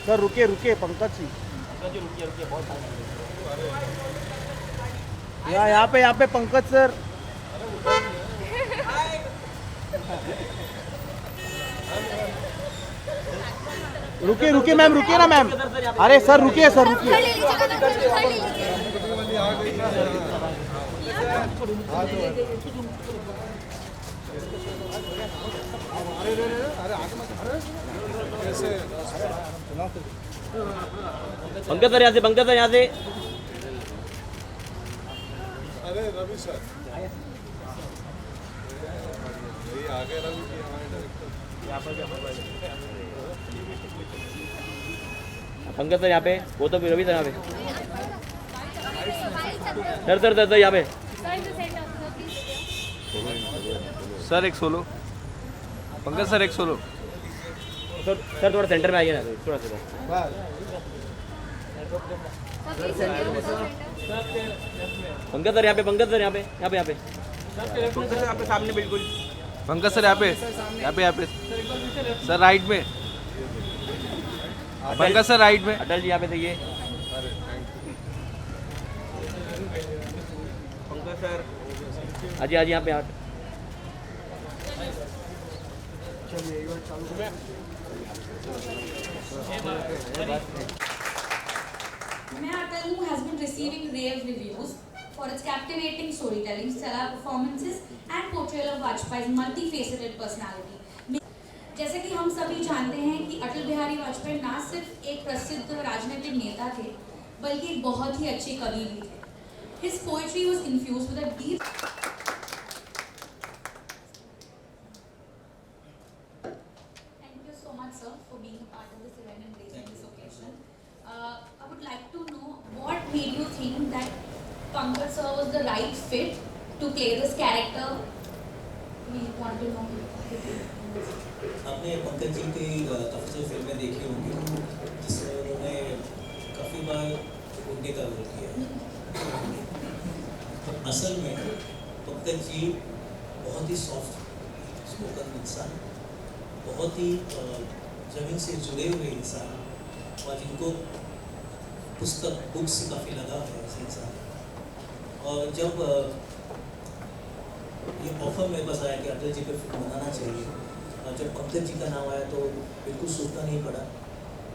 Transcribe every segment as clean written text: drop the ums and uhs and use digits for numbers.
Sir रुकिए रुकिए पंकज जी, बहुत यहाँ पे पंकज सर। रुकिए रुकिए मैम, रुकिए ना मैम। अरे सर रुकिए, सर रुकिए। पंकज सर यहाँ से, पंकज सर यहाँ से। अरे रवि सर ये आ गए रवि जी, हमारे डायरेक्टर। पंकज सर यहाँ पे, वो तो रवि सर यहाँ पे। सर यहाँ पे। सर एक सोलो, पंकज सर एक सोलो। सर थोड़ा सेंटर में आइए ना, थोड़ा सा। पंकज सर यहाँ पे, पंकज सर यहाँ पे, यहाँ पे, यहाँ पे। पंकज सर आपके सामने बिल्कुल। पंकज सर यहाँ पे, सर राइट में। पंकज सर राइट में। अटल जी यहाँ पे देखिए। पंकज सर आज यहाँ पे आठ। मैं अटल हूँ has been receiving rave reviews for its captivating storytelling, stellar performances and portrayal of Vajpayee's multifaceted personality. जैसे कि हम सभी जानते हैं कि अटल बिहारी वाजपेयी ना सिर्फ एक प्रसिद्ध राजनीतिक नेता थे, बल्कि एक बहुत ही अच्छे कवि भी थे. His poetry was infused with a deep. Thank you so much, sir, for being a part of this event and gracing this occasion. I would like to know what made you think that Pankaj sir was the right fit to play this character. We want to know. आपने पंकज जी की काफ़ी सारी फिल्में देखी होंगी जिसमें उन्होंने काफ़ी बार गुंडे का रोल किया। असल में पंकज जी बहुत ही सॉफ्ट स्पोकन इंसान, बहुत ही ज़मीन से जुड़े हुए इंसान और जिनको पुस्तक बुक से काफ़ी लगाव है ऐसे इंसान। और जब ये ऑफर मेरे पास आया कि अटल जी पे फिल्म बनाना चाहिए और जब पंकज जी का नाम आया तो बिल्कुल सोचना नहीं पड़ा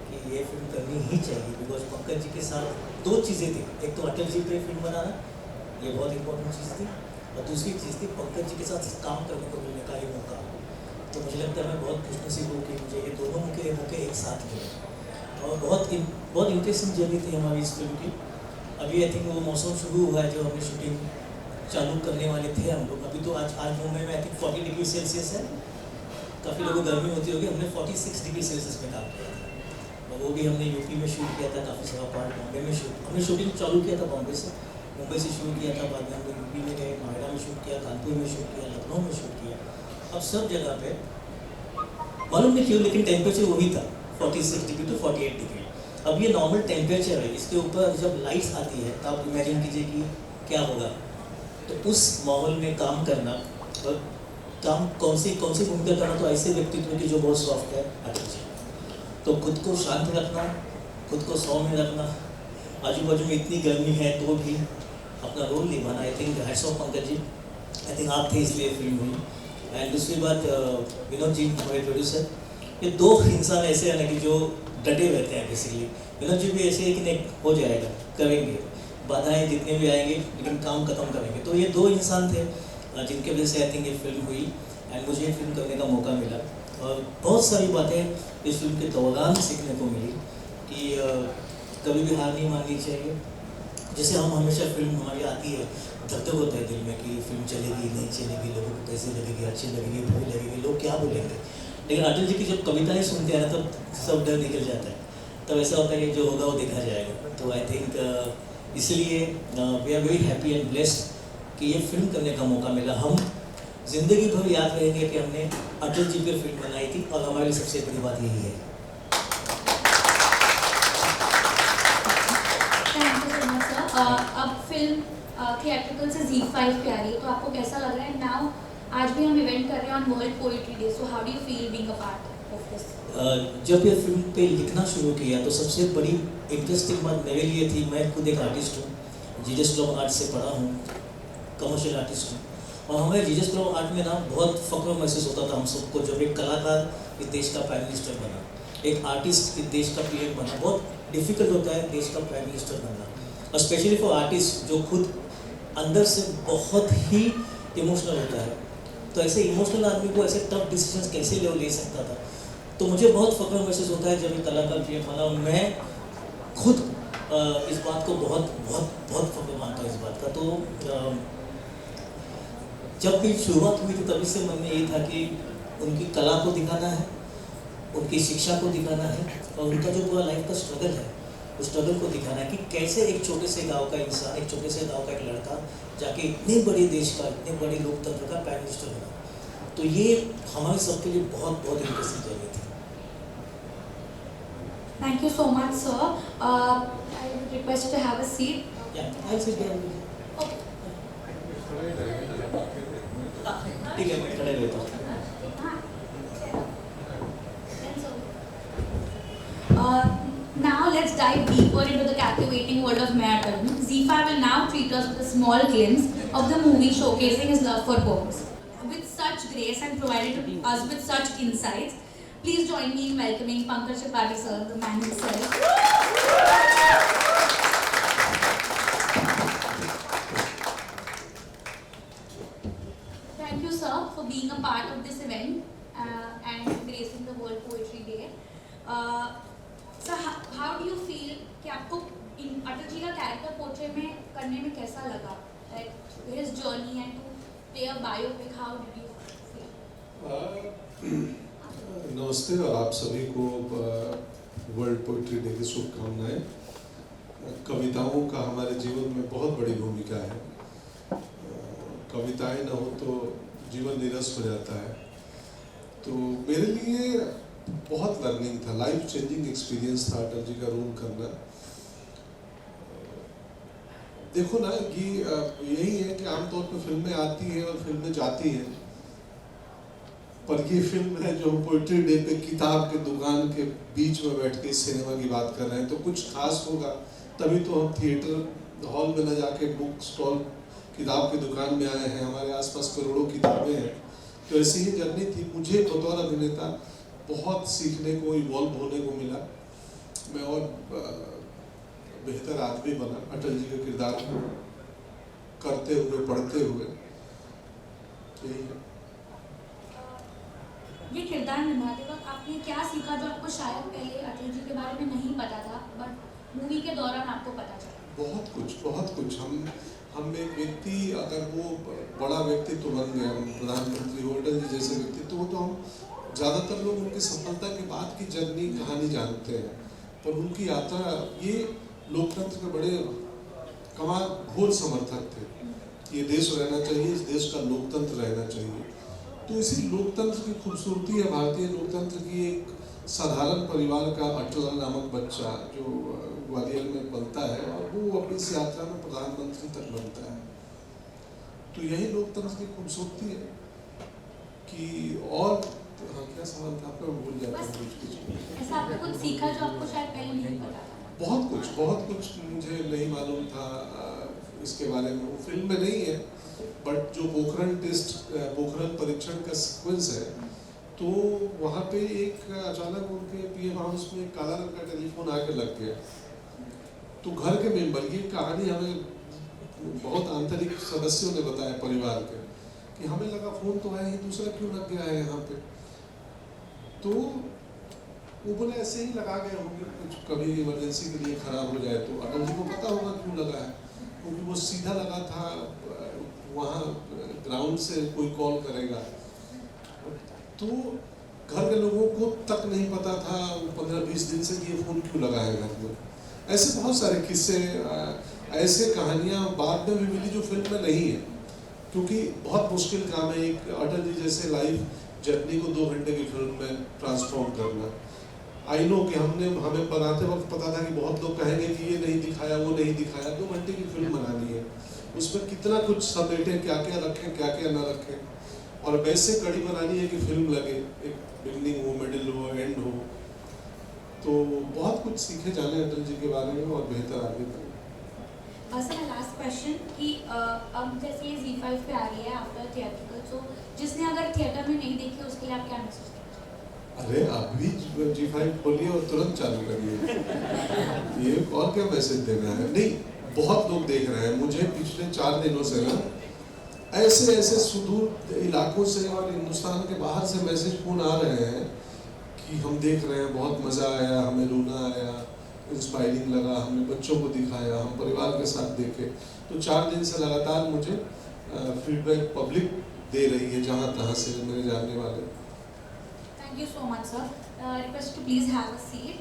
कि ये फिल्म करनी ही चाहिए, बिकॉज पंकज जी के साथ दो चीज़ें थी। एक तो अटल जी पे फिल्म बनाना, ये बहुत इंपॉर्टेंट चीज़ थी, और दूसरी चीज़ थी पंकज जी के साथ काम करने को मिलने का ये मौका। तो मुझे लगता है मैं बहुत खुशनसीब हूँ कि मुझे ये दोनों मौके एक साथ मिले और बहुत इंटरेस्टिंग जर्नी थी हमारी इस फिल्म की। अभी आई थिंक वो मौसम शुरू हुआ है जो हमने शूटिंग चालू करने वाले थे हम लोग। अभी तो आज मुंबई में आई थिंक 40 डिग्री सेल्सियस है, काफ़ी लोगों को गर्मी होती होगी। हमने 46 डिग्री सेल्सियस में काम किया था और वो भी हमने यूपी में शूट किया था, काफ़ी सारा पार्ट बॉम्बे में हमने शूटिंग चालू किया था बॉम्बे से, मुंबई से शूट किया था, बाद में हम लोग यूपी में गए, नोएडा में शूट किया, कानपुर में शूट किया, लखनऊ में शूट किया। अब सब जगह पे मालूम नहीं क्यों लेकिन टेम्परेचर वही था 46 डिग्री टू 48 डिग्री। अब ये नॉर्मल टेम्परेचर है, इसके ऊपर जब लाइट्स आती है तो आप इमेजिन कीजिए कि क्या होगा। तो उस माहौल में काम करना और काम कौन सी भूमिका करना, तो ऐसे व्यक्तित्व की जो बहुत सॉफ्ट है अटल जी। तो खुद को शांत रखना, खुद को 100 में रखना, आजू बाजू में इतनी गर्मी है तो भी अपना रोल निभाना। I think hats off Pankaj ji, I think आप थे इसलिए फिल्म हुई। एंड दूसरी बात विनोद जी हमारे प्रोड्यूसर, ये दो इंसान ऐसे हैं ना कि जो डटे रहते हैं बेसिकली। विनोद जी भी ऐसे है कि नहीं हो जाएगा, करेंगे, बाधाएं जितने भी आएंगे लेकिन काम खत्म करेंगे। तो ये दो इंसान थे जिनके वजह से आई थिंक ये फिल्म हुई एंड मुझे फिल्म करने का मौका मिला। और बहुत सारी बातें इस फिल्म के दौरान सीखने को मिली कि कभी भी हार नहीं माननी चाहिए। जैसे हम हमेशा फिल्म हमारी आती है, धक धक होता है दिल में कि फिल्म चलेगी नहीं चलेगी, लोगों को कैसे लगेगी, अच्छी लगेगी, बुरी लगेगी, लोग क्या बोलेंगे। लेकिन अटल जी की जब कविताएँ सुनते हैं ना तब सब डर निकल जाता है, तब ऐसा होता है कि जो होगा वो देखा जाएगा। तो आई थिंक इसलिए we are very happy and blessed कि ये फिल्म करने का मौका मिला। हम जिंदगी भर याद रहेंगे कि हमने अटल जी पर फिल्म बनाई थी और हमारी सबसे बड़ी बात यही है। Thank you so much, sir. अब फिल्म थिएट्रिकल से Z5 पे आ रही है, तो आपको कैसा लग रहा है? नाउ आज भी हम इवेंट कर रहे हैं on world poetry day, so how do you feel being a part of this? जब ये फिल्म पे लिखना शुरू किया तो सबसे बड़ी इंटरेस्टिंग बात मेरे लिए थी, मैं खुद एक आर्टिस्ट हूँ, जीजस क्लब आर्ट से पढ़ा हूँ, कमर्शियल आर्टिस्ट हूँ, और हमें जीजस क्लब आर्ट में ना बहुत फख्र महसूस होता था हम सबको जब एक कलाकार इस देश का प्राइम मिनिस्टर बना, एक आर्टिस्ट इस देश का पीएम बना। बहुत डिफिकल्ट होता है देश का प्राइम मिनिस्टर बनना, और स्पेशली फॉर आर्टिस्ट जो खुद अंदर से बहुत ही इमोशनल होता है। तो ऐसे इमोशनल आदमी को ऐसे टफ डिसीजंस कैसे ले सकता था। तो मुझे बहुत फख्र महसूस होता है जब एक कलाकार पीएम बना, और मैं खुद इस बात को बहुत बहुत बहुत फख्र मानता हूँ इस बात का। तो जब भी शुरुआत हुई थी तभी से मन में ये था कि उनकी कला को दिखाना है, उनकी शिक्षा को दिखाना है, और उनका जो पूरा लाइफ का स्ट्रगल है उस स्ट्रगल को दिखाना है कि कैसे एक छोटे से गांव का इंसान, एक छोटे से गांव का एक लड़का जाके इतने बड़े देश का, इतने बड़े लोकतंत्र का प्राइम मिनिस्टर बना। तो ये हमारे सबके लिए बहुत बहुत इंटरेस्टिंग जर्नी थी। Thank you so much, sir. I would request you to have a seat. Yeah, I'll sit there. ठीक है, मैं खड़े रहता हूँ। Now let's dive deeper into the captivating world of Maya Tarun. ZEE5 will now treat us with a small glimpse of the movie showcasing his love for poems. With such grace and provided us with such insights, please join me in welcoming Pankaj Tripathi sir, the man himself. Thank you, sir, for being a part of this event and gracing the World Poetry Day. Sir, how do you feel कि आपको अटल जी का character portrait में करने में कैसा लगा? Like his journey and to play a biopic, how did you feel? नमस्ते और आप सभी को वर्ल्ड पोइट्री डे की शुभकामनाएं। कविताओं का हमारे जीवन में बहुत बड़ी भूमिका है। कविताएं ना हो तो जीवन नीरस हो जाता है। तो मेरे लिए बहुत लर्निंग था, लाइफ चेंजिंग एक्सपीरियंस था अटल जी का रोल करना। देखो ना कि यही है कि आमतौर पर फिल्में आती हैं और फिल्में जाती हैं, पर ये फिल्म है जो हम पोइट्री डे पे किताब के दुकान के बीच में बैठ के सिनेमा की बात कर रहे हैं। तो कुछ खास होगा तभी तो हम थिएटर हॉल में न जाके बुक स्टॉल किताब की दुकान में आए हैं। हमारे आसपास करोड़ों किताबें हैं। तो ऐसी ही जर्नी थी। मुझे बतौर अभिनेता बहुत सीखने को, इवॉल्व होने को मिला। मैं और बेहतर आदमी बना अटल जी के किरदार को करते हुए, पढ़ते हुए। यही है। ये किरदार निभाते वक्त आपने क्या सीखा जो आपको शायद पहले अटल जी के बारे में नहीं पता था, बट मूवी के दौरान आपको पता चला? बहुत कुछ। हम एक व्यक्ति, अगर वो बड़ा व्यक्तित्व बन गया, प्रधानमंत्री हो, अटल जी जैसे व्यक्तित्व, तो हम ज़्यादातर लोग उनकी सफलता के बाद की जर्नी कहानी जानते हैं, पर उनकी यात्रा, ये लोकतंत्र के बड़े कमाल घोर समर्थक थे। ये देश रहना चाहिए, इस देश का लोकतंत्र रहना चाहिए। तो इसी लोकतंत्र की खूबसूरती है, भारतीय लोकतंत्र की। एक साधारण परिवार का अटल नामक बच्चा जो ग्वालियर में पलता है और वो अपनी इस यात्रा में प्रधानमंत्री तक बनता है। तो यही लोकतंत्र की खूबसूरती है कि और हाँ, क्या सवाल था आपका? मैं भूल जाता हूँ। ऐसा आपने कुछ सीखा जो आपको शायद पहले नहीं पता था? बहुत कुछ मुझे नहीं मालूम था इसके बारे में। वो फिल्म में नहीं है, बट जो पोखरण परीक्षण का सीक्वेंस है, तो वहाँ पे एक अचानक उनके पीएम हाउस में काला रंग का टेलीफोन आके लग गया। तो घर के मेंबर, ये कहानी हमें बहुत आंतरिक सदस्यों ने बताया परिवार के, कि हमें लगा फोन तो है ही, दूसरा क्यों लग गया है यहाँ पे। तो वो बोले ऐसे ही लगा गए होंगे, कुछ कभी इमरजेंसी के लिए खराब हो जाए। तो अटल जी को पता होगा क्यों लगा है, क्योंकि वो सीधा लगा था वहाँ ग्राउंड से कोई कॉल करेगा। तो घर के लोगों को तक नहीं पता था 15-20 दिन से कि ये फ़ोन क्यों लगा है घर में। ऐसे बहुत सारे किस्से, ऐसे कहानियाँ बाद में भी मिली जो फिल्म में नहीं है, क्योंकि बहुत मुश्किल काम है एक अटल जी जैसे लाइफ जर्नी को 2 घंटे की फिल्म में ट्रांसफॉर्म करना। आई नो कि हमें बनाते वक्त पता था कि बहुत लोग कहेंगे कि ये नहीं दिखाया, वो नहीं दिखाया। 2 घंटे की फिल्म बनानी है, उसमें कितना कुछ समेटे, क्या क्या रखें, क्या क्या ना रखें। और वैसे कड़ी बनानी है कि फिल्म लगे, एक बिगनिंग हो, मिडिल हो, एंड हो। तो बहुत कुछ सीखे जाने अटल जी के बारे में और बेहतर आगे करें। सर लास्ट क्वेश्चन कि अब जैसे ये Z5 पे आ रही है आफ्टर थिएट्रिकल, सो जिसने अगर थिएटर में नहीं देखी उसके लिए आप क्या मैसेज देंगे? अरे अभी G5 खोलिए और तुरंत चालू करिए। ये और क्या मैसेज देना है? नहीं, बहुत लोग देख रहे हैं। मुझे पिछले 4 दिनों से ना ऐसे ऐसे सुदूर इलाकों से और हिंदुस्तान के बाहर से मैसेज फोन आ रहे हैं कि हम देख रहे हैं, बहुत मज़ा आया, हमें रोना आया, इंस्पायरिंग लगा, हमने बच्चों को दिखाया, हम परिवार के साथ देखे। तो 4 दिन से लगातार मुझे फीडबैक पब्लिक दे रही है जहाँ तहाँ से मेरे जानने वाले। Thank you so much, sir. Request to please have a seat.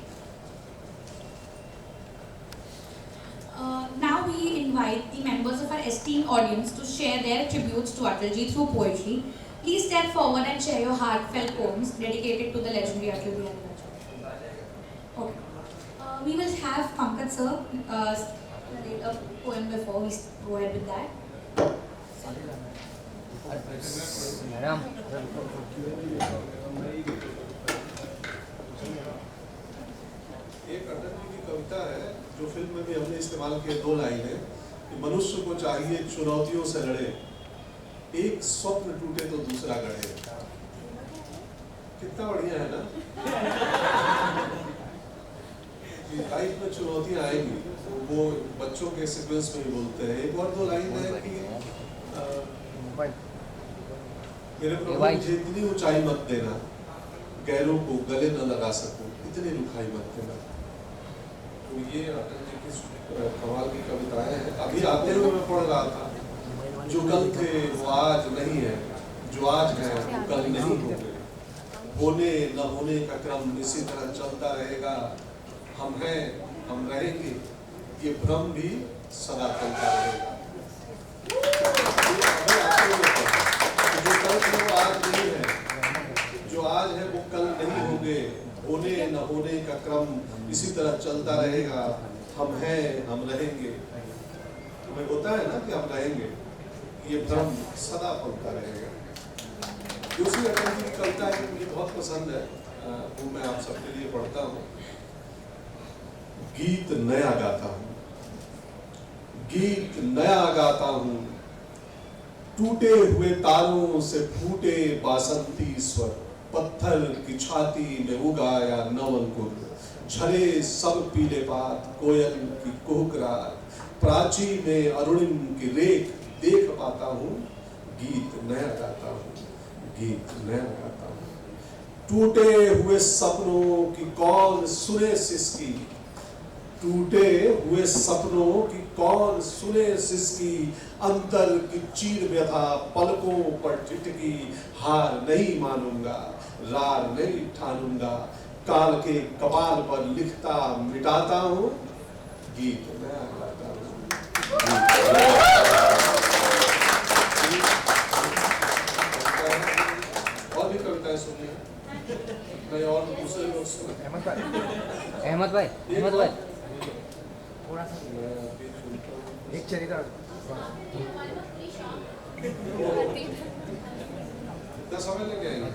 Now we invite the members of our esteemed audience to share their tributes to Atalji through poetry. Please step forward and share your heartfelt poems dedicated to the legendary Atal Bihari Vajpayee. Okay. We will have Pankaj sir narrate a poem before we go ahead with that. एक अटल जी की कविता है जो film में भी हमने इस्तेमाल किए, 2 लाइनें कि मनुष्य को चाहिए चुनौतियों से लड़े, एक स्वप्न टूटे तो दूसरा गढ़े। कितना बढ़िया है ना? लाइफ में चुनौतियां आएंगी, वो बच्चों के सीक्वेंस में ही बोलते हैं। एक और 2 लाइन है कि मेरे प्रभु मुझे इतनी ऊंचाई मत देना, गैरों को गले न लगा सकूं, इतनी रुखाई मत देना। तो ये अटल जी की कमाल की कविताएं हैं। अभी आते हुए मैं पढ़ रहा था, जो कल थे वो आज नहीं है, जो आज है वो कल नहीं होंगे, होने न होने का क्रम इसी तरह चलता रहेगा, हम हैं हम रहेंगे, ये भ्रम भी सदा चलता रहेगा। जो कल थे वो आज नहीं है, जो आज है वो कल नहीं होंगे, होने न होने का क्रम इसी तरह चलता रहेगा, हम हैं हम रहेंगे। हमें होता है ना कि हम रहेंगे, ये भ्रम सदा फलता रहेगा। दूसरी अटल जी की कविता है मुझे बहुत पसंद है, वो मैं आप सबके लिए पढ़ता हूँ। गीत नया गाता हूँ, गीत नया गाता हूँ, टूटे हुए तारों से फूटे बासंती स्वर, पत्थर की छाती में उगाया नव अंकुर, झरे सब पीले पात, कोयल की कुहकराहट, प्राची में अरुणिम की रेख देख पाता हूँ, गीत नया गाता हूँ, गीत नया गाता हूँ। टूटे हुए सपनों की कौन सुने सिसकी, टूटे हुए सपनों की कौन सुने सिसकी, अंतर की चीर व्यथा पलकों पर टिटकी, हार नहीं मानूंगा रार नहीं ठानूंगा, काल के कपाल पर लिखता मिटाता हूँ, गीत नया गाता हूँ। और भी कविताएं सुनिए, मैं और दूसरे लोग सुने। अहमद भाई थोड़ा सा एक चरित्र इतना समय लग जाएगा।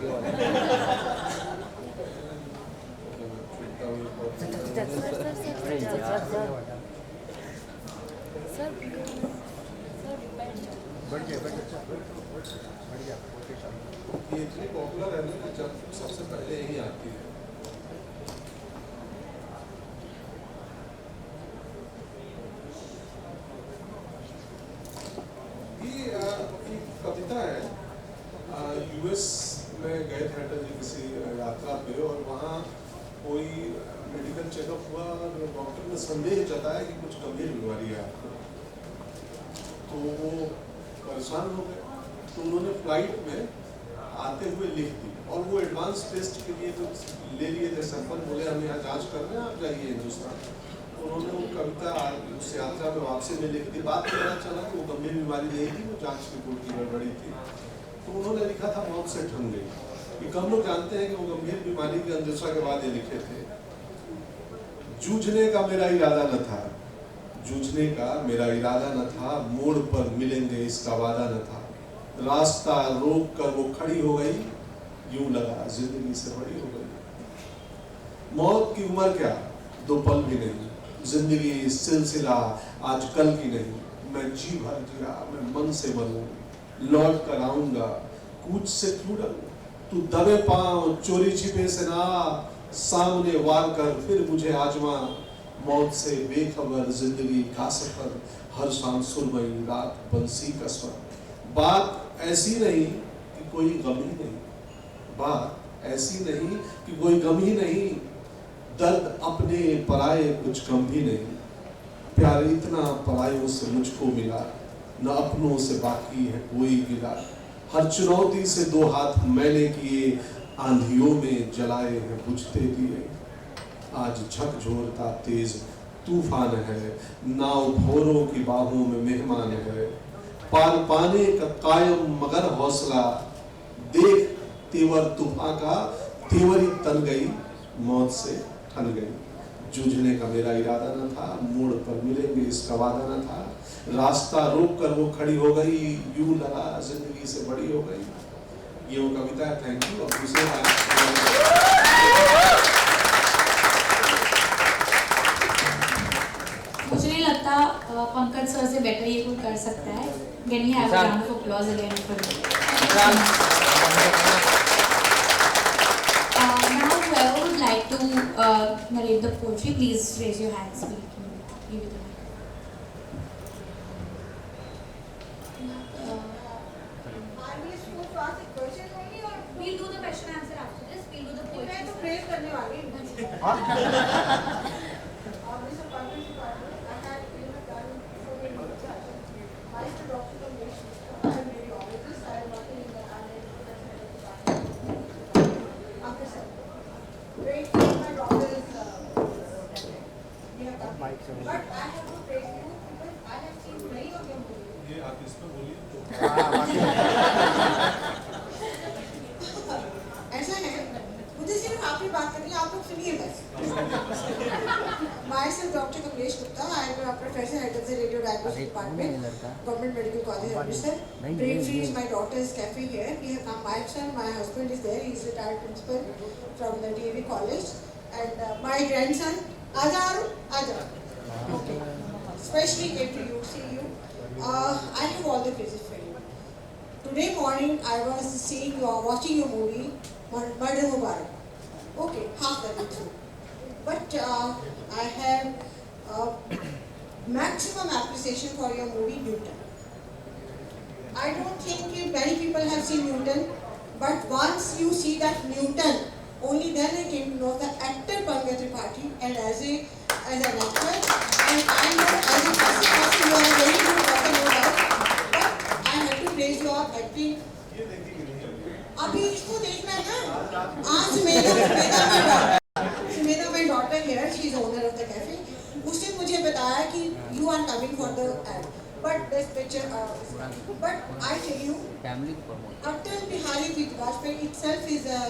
ये इतनी पॉपुलर है ना, जब सबसे पहले यही आती है। ये एक कविता है, यूएस में गए थे अटल जी किसी यात्रा पे, और वहाँ कोई मेडिकल चेकअप हुआ और डॉक्टर ने संदेह जताया कि कुछ गंभीर बीमारी है आपको। तो वो परेशान हो गए, तो उन्होंने फ्लाइट में आते हुए लिख दी, और वो एडवांस टेस्ट के लिए तो ले लिए थे सैंपल, बोले हम यहाँ जांच कर रहे हैं, आप जाइए हिंदुस्तान। तो उन्होंने वो कविता उस यात्रा में वापसी में लिख दी। बाद में पता चला कि वो गंभीर बीमारी नहीं थी, वो जांच रिपोर्ट की गड़बड़ी थी। तो उन्होंने लिखा था मौत से ठन गई। कम लोग जानते हैं कि वो गंभीर बीमारी की अंदेशा के बाद ये लिखे थे, जूझने का मेरा इरादा न था, जूझने का मेरा इरादा न था, मोड़ पर मिलेंगे इसका वादा न था, रास्ता रोक कर वो खड़ी हो गई, यूं लगा जिंदगी से बड़ी हो गई। मौत की उम्र क्या, 2 पल भी नहीं, जिंदगी सिलसिला आज कल की नहीं। मैं जी भर जिया, मैं मन से मरूं, लौट कर आऊंगा, कूच से क्यों डरूं। तू दबे पांव चोरी छिपे से ना, सामने वार कर फिर मुझे आजमा। मौत से बेखबर जिंदगी का सफर, हर शाम सुरमई रात बंसी का स्वर। बात ऐसी नहीं कि कोई गम ही नहीं, बात ऐसी नहीं कि कोई गम ही नहीं। दर्द अपने पराये कुछ कम भी नहीं। प्यार इतना परायों से मुझको मिला, न अपनों से बाकी है कोई गिला। हर चुनौती से 2 हाथ मैंने किए, आंधियों में जलाए हैं बुझते दिए। आज झकझोरता तेज तूफान है, नाव भौरों की बाहों में मेहमान है। पार पाने का कायम मगर हौसला, देख तेवर तूफान का तेवरी तन गई, मौत से ठन गई। जूझने का मेरा इरादा न था, मोड़ पर मिलेंगे इसका वादा न था। रास्ता रोक कर वो खड़ी हो गई, यूं लगा जिंदगी से बड़ी हो गई। ये वो कविता है। Thank you. और दूसरे मुझे नहीं लगता पंकज सर से बेटर ये कोई कर सकता है। Can we have a round of applause again for him? Now whoever would like to narrate the poetry, please raise your hands. We can give you the mic. We'll do the question answer after this. We'll do the poetry. मैं तो praise करने वाली हूँ। But I have to praise you because I have seen many of your movies. ये आप इस पे बोलिए तो ऐसा है, मुझे सिर्फ आपकी बात करनी है, आप लोग सुनिए बस। Myself Dr. Kamlesh Gupta, I am a professor head of the Radio Diagnostic Department, Government Medical College Amritsar. Brain Free is my daughter's cafe here. We have come, myself, my husband is there. He is retired principal from the DAV college, and my grandson. Aja, okay. Especially came to you, see you. I have all the praises for you. Today morning I was watching your movie, Murder Mubarak. Okay, half the way through. But I have maximum appreciation for your movie Newton. I don't think many people have seen Newton, but once you see that Newton, only then I came to know the actor Pankaj Tripathi, and as an actor, and I know as a person you are a very good actor, no doubt. But I have to praise your acting. अभी इसको देखना है ना, आज Sumedha, my daughter here, she is owner of the cafe. उसने मुझे बताया कि you are coming for the ad, but this picture, but I tell you, Atal Bihari Vajpayee itself is a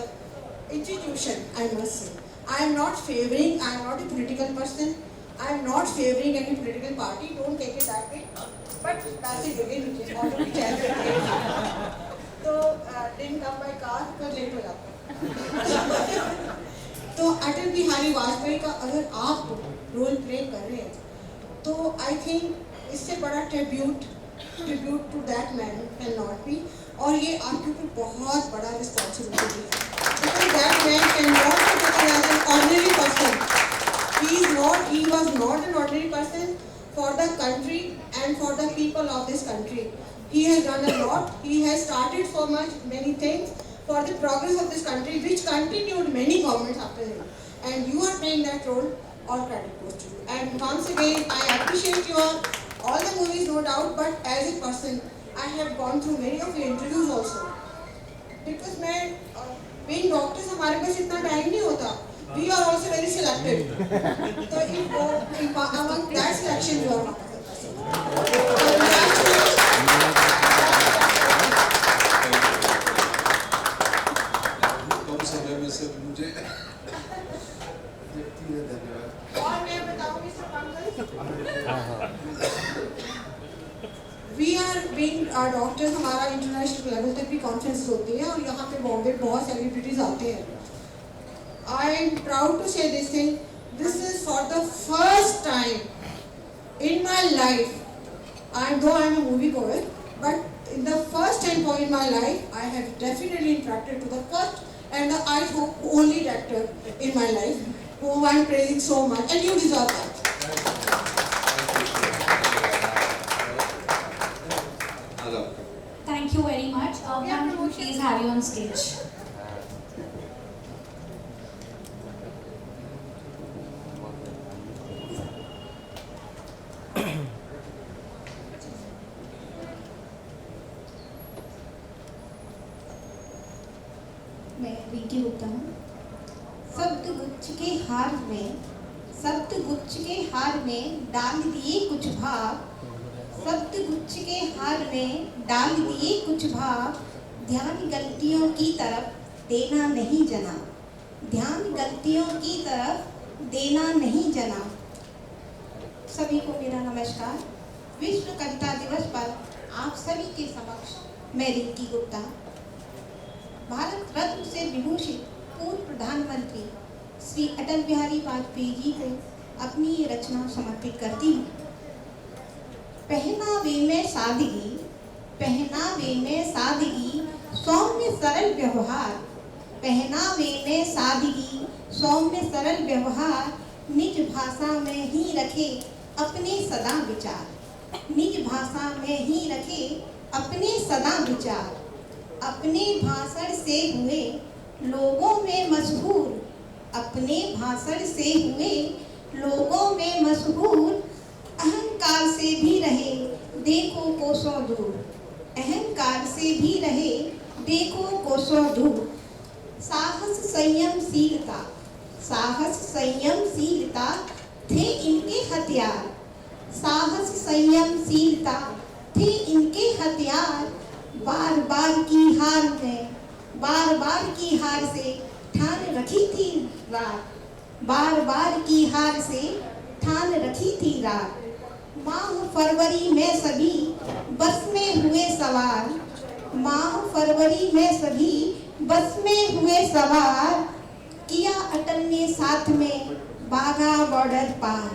institution, I must say. I am not favoring, I am not a political person, I am not favoring any political party, don't take it that way. But that's it again, which is auto which I So, didn't come by car because late हो जाता है। तो अटल बिहारी वाजपेयी का अगर आप role play कर रहे हैं, तो आई थिंक इससे बड़ा tribute to that man can not be, और ये आपके ऊपर बहुत बड़ा रिस्पॉन्सिबिलिटी है, because that man cannot be taken as an ordinary person. He was not an ordinary person for the country and for the people of this country. He has done a lot. He has started so many things for the progress of this country, which continued many governments after him. And you are playing that role. All credit goes to you. And once again, I appreciate all the movies, no doubt. But as a person, I have gone through many of your interviews also. Because being doctors, हमारे पास इतना time नहीं होता. We are also very selective. So among that selection, you are one of the person. समय में से मुझे धन्यवाद। और मैं बताऊंगी sir Pankaj, we are are being doctors, हमारा इंटरनेशनल लेवल तक भी कॉन्फ्रेंस होती है और यहाँ पे बॉम्बे बहुत सेलिब्रिटीज आते हैं. आई एम प्राउड टू से this thing. This is for the first time in my life, though I am a movie goer, but in the first time in my life, I have definitely interacted to the first and I hope only actor in my life, whom I am praising so much, and you deserve that. Thank you very much. Ma'am, please have you on stage. मैं VT Gupta हूँ. शब्द गुच्छ के हार में, शब्द गुच्छ के हार में डाल दिए कुछ भाव, शब्द गुच्छ के हार में डाल दिए कुछ भाव, ध्यान गलतियों की तरफ देना नहीं जना, ध्यान गलतियों की तरफ देना नहीं जना. सभी को मेरा नमस्कार. विश्व कविता दिवस पर आप सभी के समक्ष मैं रिंकी गुप्ता भारत रत्न से विभूषित पूर्व प्रधानमंत्री श्री अटल बिहारी वाजपेयी जी को अपनी ये रचना समर्पित करती हूँ. पहनावे में सादगी, पहनावे में सादगी, सौम्य सरल व्यवहार, पहनावे में सादगी, सौम्य सरल व्यवहार, निज भाषा में ही रखे अपने सदा विचार, निज भाषा में ही रखे अपने सदा विचार. अपने भाषण से हुए लोगों में मशहूर, अपने भाषण से हुए लोगों में मशहूर, अहंकार से भी रहे देखो कोसों दूर, अहंकार से भी रहे देखो कोसों दूर. साहस संयमशीलता, साहस संयमशीलता थे इनके हथियार, साहस संयमशीलता थे इनके हथियार. बार बार की हार में, बार बार की हार से ठान रखी थी रात, बार बार की हार से ठान रखी थी रात. माह फरवरी में सभी बस में हुए सवार, माह फरवरी में सभी बस में हुए सवार, किया अटल ने साथ में बाघा बॉर्डर पार,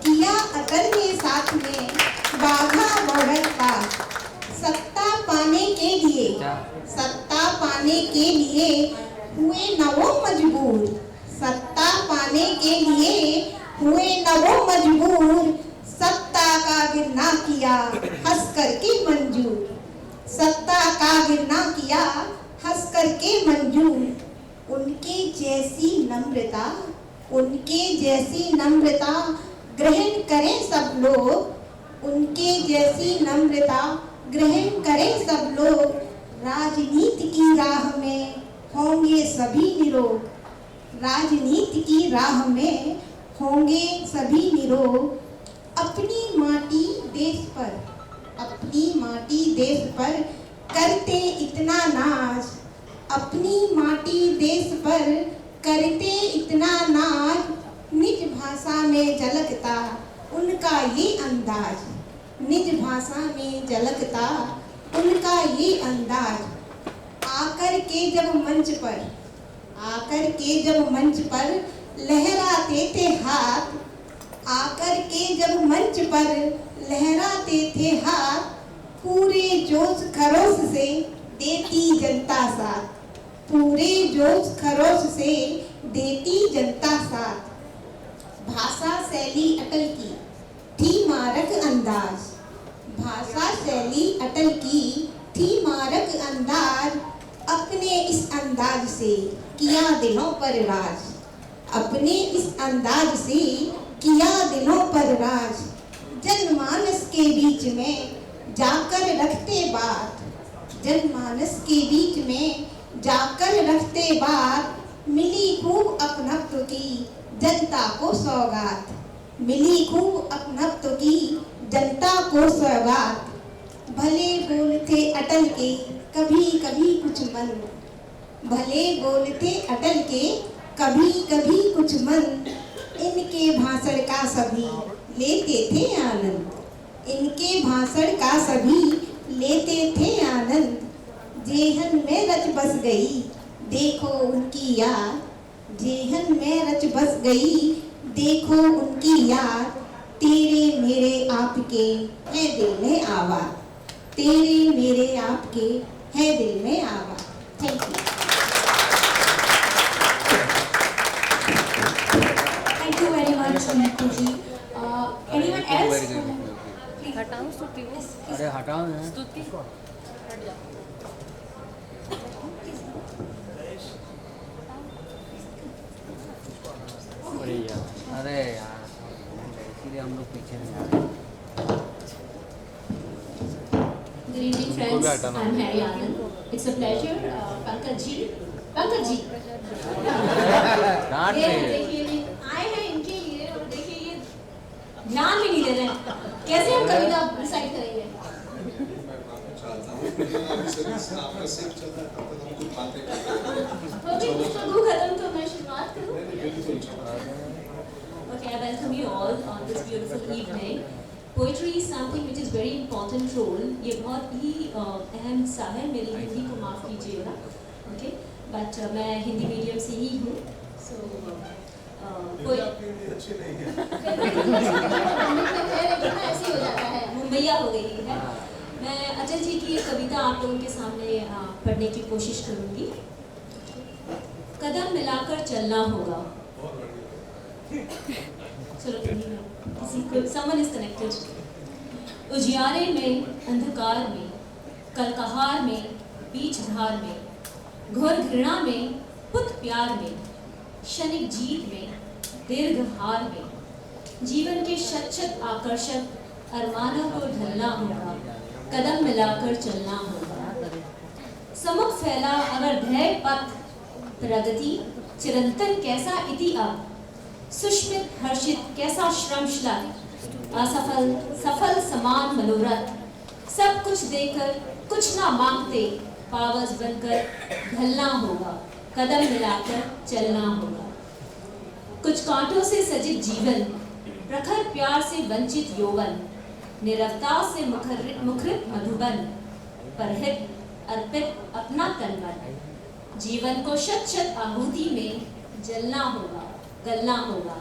किया अटल ने साथ में बाघा बॉर्डर पार. सत्ता पाने के लिए, सत्ता पाने के लिए हुए न वो मजबूर, सत्ता पाने के लिए हुए न वो मजबूर, सत्ता का गिरना किया हंस करके मंजूर, सत्ता का गिरना किया हंस करके मंजूर. उनके जैसी नम्रता, उनके जैसी नम्रता ग्रहण करें सब लोग, उनके जैसी नम्रता ग्रहण करें सब लोग. राजनीति की राह में होंगे सभी निरोग, राजनीति की राह में होंगे सभी निरोग. अपनी माटी देश पर, अपनी माटी देश पर करते इतना नाज, अपनी माटी देश पर करते इतना नाज. निज भाषा में झलकता उनका ये अंदाज, निज भाषा में झलकता उनका ये अंदाज. आकर के जब मंच पर, आकर के जब मंच पर लहराते थे हाथ, आकर के जब मंच पर लहराते थे हाथ, पूरे जोश खरोश से देती जनता साथ, पूरे जोश खरोश से देती जनता साथ. भाषा शैली अटल की थी मारक अंदाज, भाषा शैली अटल की थी मारक अंदाज. अपने इस अंदाज से किया दिलों पर राज, अपने इस अंदाज से किया दिलों पर राज. जनमानस के बीच में जाकर रखते बात, जनमानस के बीच में जाकर रखते बात. मिली खूब अपनत्व की जनता को सौगात, मिली खूब अपनत्व की जनता को सौगात. भले बोलते अटल के कभी कभी कुछ मन, भले बोलते अटल के कभी कभी कुछ मन. इनके भाषण का सभी लेते थे आनंद, इनके भाषण का सभी लेते थे आनंद, जेहन में रच बस गई देखो उनकी याद, जेहन में रच बस गई देखो उनकी याद, तेरे मेरे आपके है दिल में आवाज, तेरे मेरे आपके है दिल में आवाज। Thank you. Thank you very much, Neetu ji. Anyone else? Please. अरे हटाओ ना। अरे यार इसीलिए हम लोग पीछे नहीं आ रहे। Good evening, friends. I'm Harry Anand. It's a pleasure. Pankaj ji. डांट ये रही है। देखिए ये आए हैं इनके लिए और देखिए ये ध्यान भी नहीं दे रहे हैं। कैसे हम कविता रिसाइट करेंगे? मैं माफी चाहता हूँ क्योंकि अभी से आपका सेट चल रहा है, तब तक हम कुछ बातें कर रहे हैं। ओके, तो खत्म तो मैं शुरुआत करूँ? बिल्कुल। Okay, I welcome you all on this beautiful evening. Poetry is something which is very important role. ये बहुत ही अहम हिस्सा है, मेरी हिंदी को माफ़ कीजिएगा, okay? But मैं हिंदी मीडियम से ही हूँ, so अच्छी नहीं है। ऐसे हो जाता है, मुंबईया हो गई है। मैं अचल जी की एक कविता आप लोगों के सामने पढ़ने की कोशिश करूँगी। कदम मिलाकर चलना होगा। चलो किसी को someone is connected. उजियारे में, अंधकार में, कलकहार में, बीच धार में, घोर घृणा में, पुत प्यार में, क्षणिक जीत में, दीर्घ हार में, जीवन के शत आकर्षक अरमानों को ढलना होगा, कदम मिलाकर चलना होगा। समुख फैला अगर ध्येय पथ, प्रगति चिरंतन कैसा इति अब, सुष्मित हर्षित कैसा श्रमश्लक, असफल सफल समान मनोरथ, सब कुछ देकर कुछ ना मांगते, पावस बनकर ढलना होगा, कदम मिलाकर चलना होगा। कुछ कांटों से सजित जीवन, प्रखर प्यार से वंचित यौवन, निरवता से मुखरित मधुबन, परहित अर्पित अपना तन मन, जीवन को शत शत आहुति में जलना होगा, गलना होगा,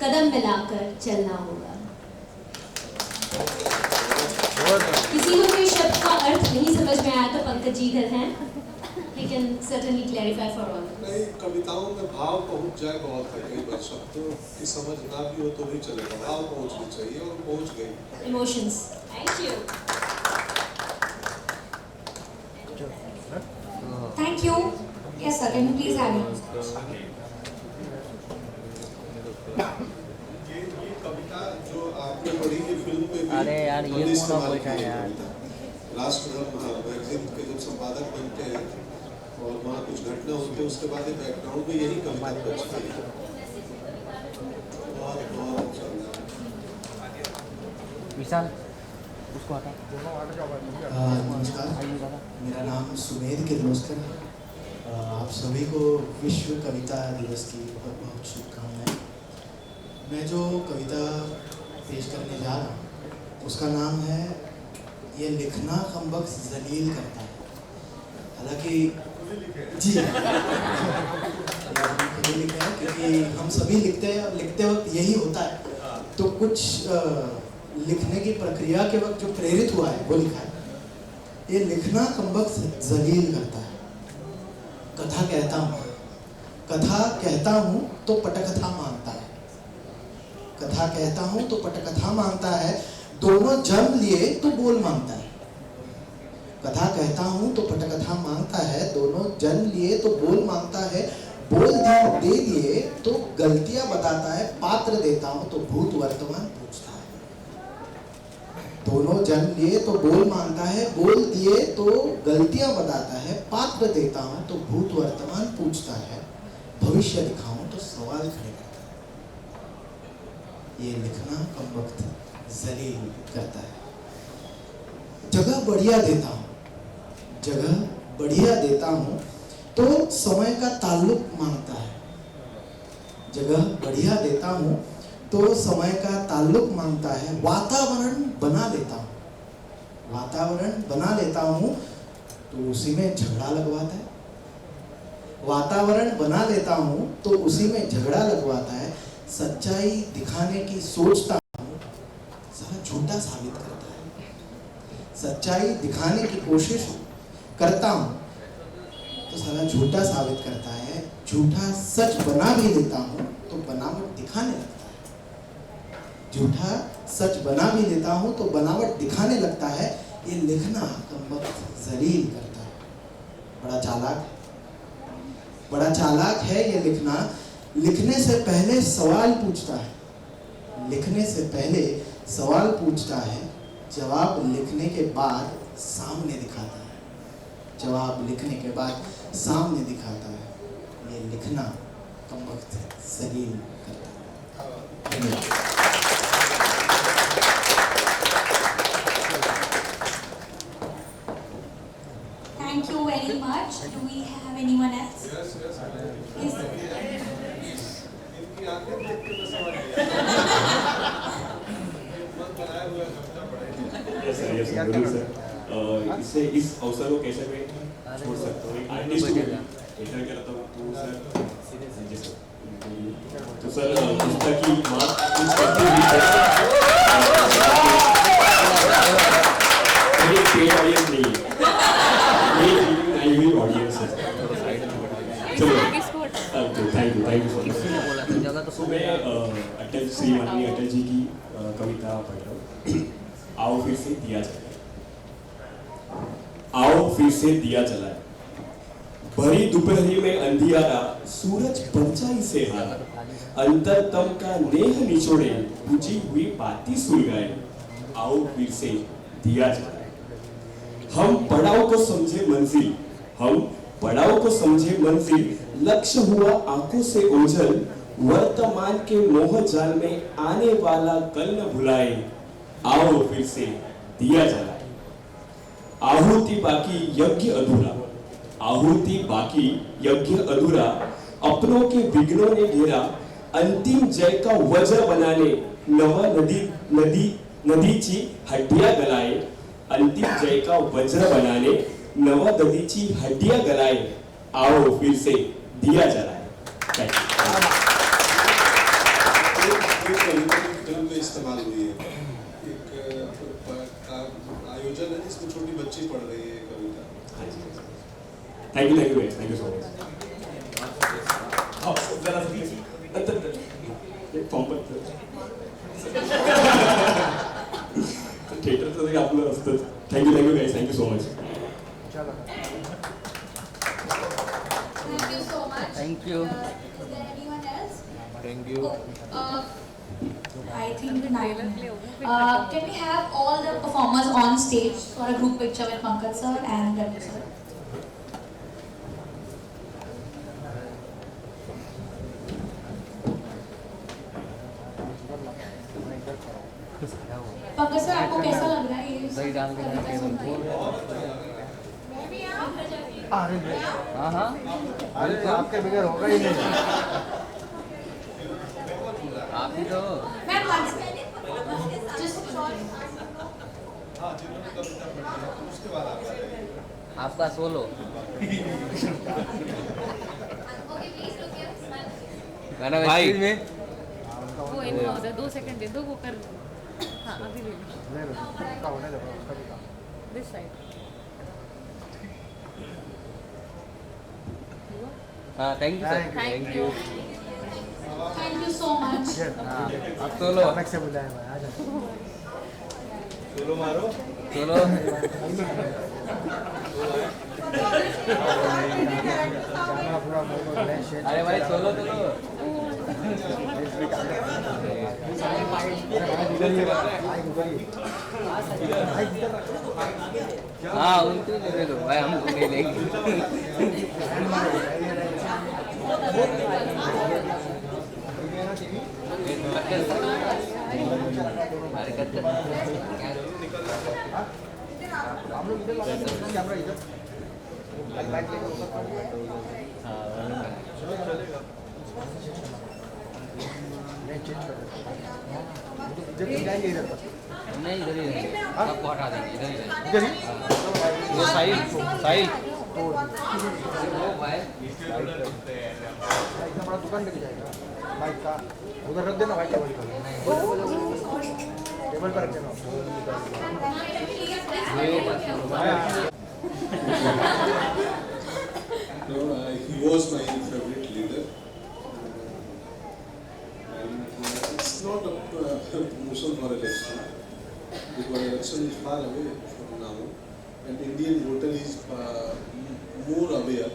कदम मिलाकर चलना होगा। किसी को कोई शब्द का अर्थ नहीं समझ में आया तो पंकज जी इधर हैं, he can certainly clarify for all. नहीं, कविताओं में भाव पहुंच जाए बहुत है, कई बार शब्दों की समझ ना भी हो तो नहीं चलेगा, भाव पहुंचनी चाहिए और पहुंच गई। Emotions. Thank you. Thank you. Yes sir, can you please add in? ये कविता जो आपने पढ़ी ये फिल्म में भी अरे यार ये हमने कौन इस्तेमाल बोलता है की यार। कविता। राष्ट्रधर्म मैगजीन के जब संपादक बनते हैं और वहाँ कुछ घटना होती है उसके बाद बैकग्राउंड में यही कविता बचती है। बहुत बहुत अच्छा। विशाल उसको हटा। नमस्कार, मेरा नाम सुमेध किर्लोस्कर है। आप सभी को विश्व कविता दिवस की बहुत बहुत शुभकामनाएं। मैं जो कविता पेश करने जा रहा हूँ उसका नाम है ये लिखना कमबख्त जलील करता है। हालांकि जी खुद ही लिखा है क्योंकि हम सभी लिखते हैं और लिखते वक्त यही होता है, तो कुछ लिखने की प्रक्रिया के वक्त जो प्रेरित हुआ है वो लिखा है। ये लिखना कमबख्त जलील करता है। कथा कहता हूँ तो पटकथा मांगता है, कथा कहता हूँ तो पटकथा मांगता है, दोनों जन्म लिए तो बोल मांगता है। कथा कहता हूँ तो पटकथा मांगता है, दोनों जन्म लिए तो बोल मांगता है, बोल दे दिए तो गलतियां बताता है, पात्र देता हूँ तो भूत वर्तमान पूछता है। दोनों जन्म लिए तो बोल मांगता है, बोल दिए तो गलतियां बताता है, पात्र देता हूं तो भूत वर्तमान पूछता है, भविष्य दिखाऊं तो सवाल खड़े करता है। ये लिखना कमबख्त जलील करता है। जगह बढ़िया देता हूं, जगह बढ़िया देता हूं तो समय का ताल्लुक मांगता है। जगह बढ़िया देता हूं तो समय का ताल्लुक मांगता है, वातावरण बना लेता हूँ, वातावरण बना लेता हूँ तो उसी में झगड़ा लगवाता है, वातावरण बना लेता हूँ तो उसी में झगड़ा लगवाता है। सच्चाई दिखाने की सोचता हूँ, सारा झूठा साबित करता है। सच्चाई दिखाने की कोशिश करता हूँ तो सारा झूठा साबित करता है। झूठा सच बना भी देता हूँ तो बनावट दिखाने लगता है। झूठा सच बना भी देता हूँ तो बनावट दिखाने लगता है। ये लिखना कमबख्त जलील करता है। बड़ा चालाक है, बड़ा चालाक है ये लिखना। लिखने से पहले सवाल पूछता है, लिखने से पहले सवाल पूछता है, जवाब लिखने के बाद सामने दिखाता है, जवाब लिखने के बाद सामने दिखाता है। ये लिखना कमबख्त जलील करता है। धन्यवाद। Thank you very much. Do we have anyone else? Yes, yes. Yes. इनकी आंखें देख के बस समझ गया। मन बनाया हुआ कविता पढ़ाई। यस सर, जरूर सर। इससे इस अवसर को कैसे मैं छोड़ सकता हूँ? एक आर्टिस्ट को एंटर करता हूँ तो सर जी सर, तो सर पुस्तक की बात कुछ करती हुई ये पेड ऑडियंस नहीं है, ये आई हुई ऑडियंस है। चलो थैंक यू सो मच। तो मैं अटल श्री माननीय अटल जी की कविता पढ़ रहा हूँ। आओ फिर से दिया जलाए, आओ फिर से दिया जलाए, भरी दोपहरी में अंधियारा, सूरज परछाई से हारा, अंतरतम का नेह निचोड़े, बुझी हुई बाती सुलगाए, आओ फिर से दिया जलाए। हम पड़ाव को समझे मंजिल, हम पड़ाव को समझे मंजिल, लक्ष्य हुआ आंखों से ओझल, वर्तमान के मोह जाल में आने वाला कल न भुलाए, आओ फिर से दिया जलाए। आहुति बाकी यज्ञ अधूरा, आहुति बाकी यज्ञ अधूरा, अपनों के विघ्नों ने घेरा, अंतिम जय का वज्र बनाने नवा नदीची हड्डियां गलाए, अंतिम जय का वज्र बनाने नवा नदीची हड्डियां गलाए, आओ फिर से दिया जलाए। फिल्म में इस्तेमाल हुई है, एक आयोजन है जिसमें छोटी बच्ची पढ़ रही है कविता। Thank you so much. जरा थिएटरचं आपलं असतं। Thank you guys, thank you so much. Thank you so much. Thank you. Is there anyone else? Thank you. I think the night. Can we have all the performers on stage for a group picture with Pankaj sir and Ravi sir? Pankaj sir, आपको कैसा लग रहा है ये? दही डाल के कविता सुनके? हाँ हाँ, अरे आपके बगैर होगा ही नहीं। आप ही तो। मैं just हाँ, जिन्होंने कविता पढ़ी है उसके बाद आप आ जाइए। आपका सोलो। मैडम एक्सक्यूज में वो इन हो जाए, 2 सेकंड दे दो, वो कर। हाँ अभी ले लो। This side. हाँ, thank you sir. Thank you. Thank you so much. आप सोलो। से बुलाया मैं, आ जाओ। सोलो मारो। सोलो। अरे भाई सोलो तो लो। हाँ उनको ले लो भाई, हम ले लेंगे। चेंज कर जाएंगे इधर पर नहीं इधर ही रहेंगे, सबको हटा देंगे इधर ही रहेंगे। इधर ही ये साहिल साहिल इतना बड़ा दुकान लेके जाएगा बाइक का, उधर रख देना भाई टेबल पर, टेबल पर रख देना। No, he was my favorite leader. And it's not a promotion for election, because election is far away from now, and Indian voter is more aware,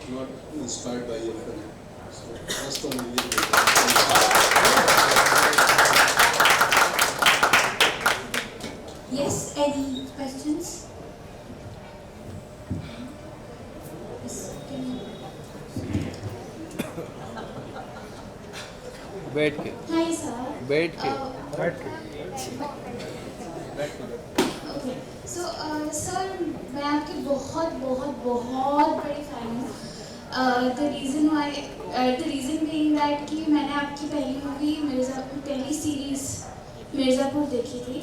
not inspired by a film. So that's from Indian voter. Yes, any questions? बैठ के Hi sir. बैठ के Okay. So sir, मैं आपकी बहुत बहुत बहुत बड़ी फैन हूँ. The reason being that कि मैंने आपकी पहली मूवी पहली सीरीज मिर्ज़ापुर देखी थी.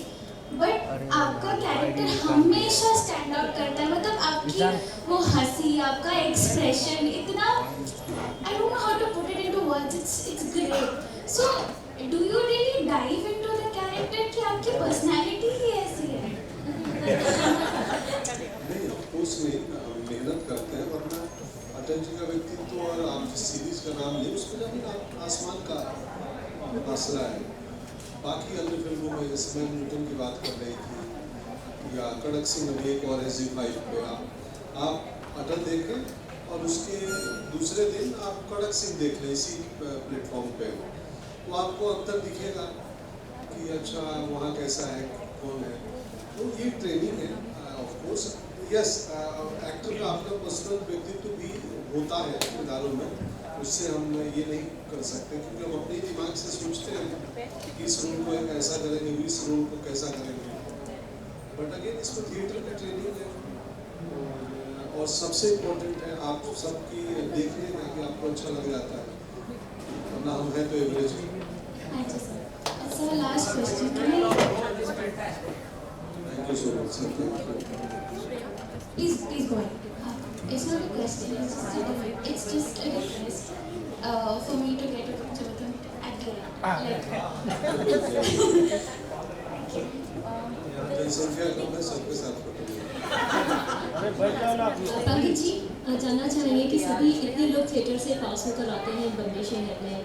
बट आपका कैरेक्टर हमेशा स्टैंड आउट करता है. मतलब आपकी वो हंसी, आपका एक्सप्रेशन इतना, I don't know how to put it into words. It's great. So do you really dive into the character कि आपकी पर्सनालिटी ही ऐसी है? नहीं, ऑफकोर्स नहीं, मेहनत करते हैं, वरना अटल जी का व्यक्तित्व और आप जिस सीरीज का नाम लिए उसमें जमीन आसमान का फासला है. बाकी अन्य फिल्मों में जैसे मैं न्यूटन की बात कर रही थी, या कड़क सिंह अभी एक और है ZEE5 पे, आप अटल देखें और उसके दूसरे दिन आप कड़क सिंह देख लें इसी प्लेटफॉर्म पे, तो आपको अंतर दिखेगा कि अच्छा वहाँ कैसा है, कौन है. तो ये ट्रेनिंग है. ऑफकोर्स यस, एक्टर का अपना पर्सनल व्यक्तित्व भी होता है किरदारों में, उससे हम ये नहीं कर सकते, क्योंकि हम अपने दिमाग से सोचते हैं कि इस रोल को ऐसा करेंगे, इस रोल को कैसा करेंगे. बट अगेन इसमें थिएटर की ट्रेनिंग है, और सबसे इम्पोर्टेंट है आप सबकी देखने में कि आपको अच्छा लग जाता है, वरना हम हैं तो average. Sir, last question. Thank you so much sir. Please go ahead. It's not a question. It's just a request for me to get a picture with him at the end. जनसंख्या कम है, सबके साथ पंकज जी, जानना चाहेंगे कि सभी इतने लोग थिएटर से पास होकर आते हैं बम्बई शहर में,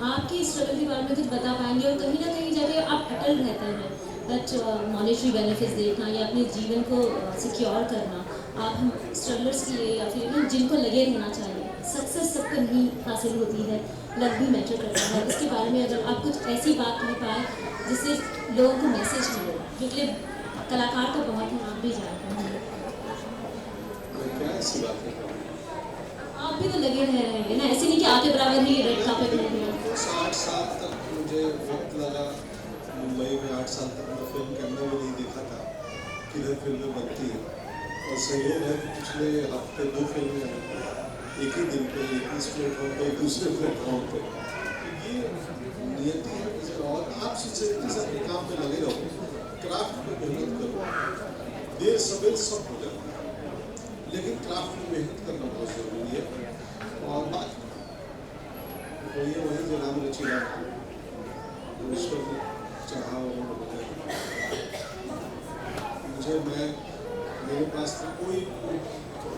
आपके स्ट्रगल के बारे में कुछ बता पाएंगे? और कहीं ना कहीं जाके आप अटल रहते हैं, बट मॉनेटरी बेनिफिट्स देखना या अपने जीवन को सिक्योर करना, आप हम स्ट्रगलर्स के लिए या फिर जिनको लगे रहना चाहिए, सक्सेस सबको नहीं हासिल होती है, लक भी मैटर करता है. इसके बारे में अगर आप कुछ ऐसी बात कह पाए जिससे लोगों को मैसेज मिले, क्योंकि कलाकार तो बहुत हैं, आप भी जानते हैं. क्या ऐसी बात है? आप भी तो लगे रह रहे हैं ना, ऐसे नहीं कि आपके बराबर ही रेड कार्पेट में. 8 साल तक मुझे वक्त लगा मुंबई में. 8 साल तक मैं फिल्म कैमरा में नहीं देखा था किधर फिल्में बनती हैं, और सहयोग है कि पिछले हफ्ते 2 फिल्में एक ही दिन पे, एक ही प्लेटफॉर्म पे, एक दूसरे प्लेटफॉर्म पे. ये नियति है. और आप सिंसियरिटी से अपने काम पे लगे रहो, क्राफ्ट में मेहनत करो, देर सवेर सब हो जाता है, लेकिन क्राफ्ट में मेहनत करना बहुत जरूरी है. और बात वही जो राम रचीला ईश्वर ने चाहा मुझे, मेरे पास तो कोई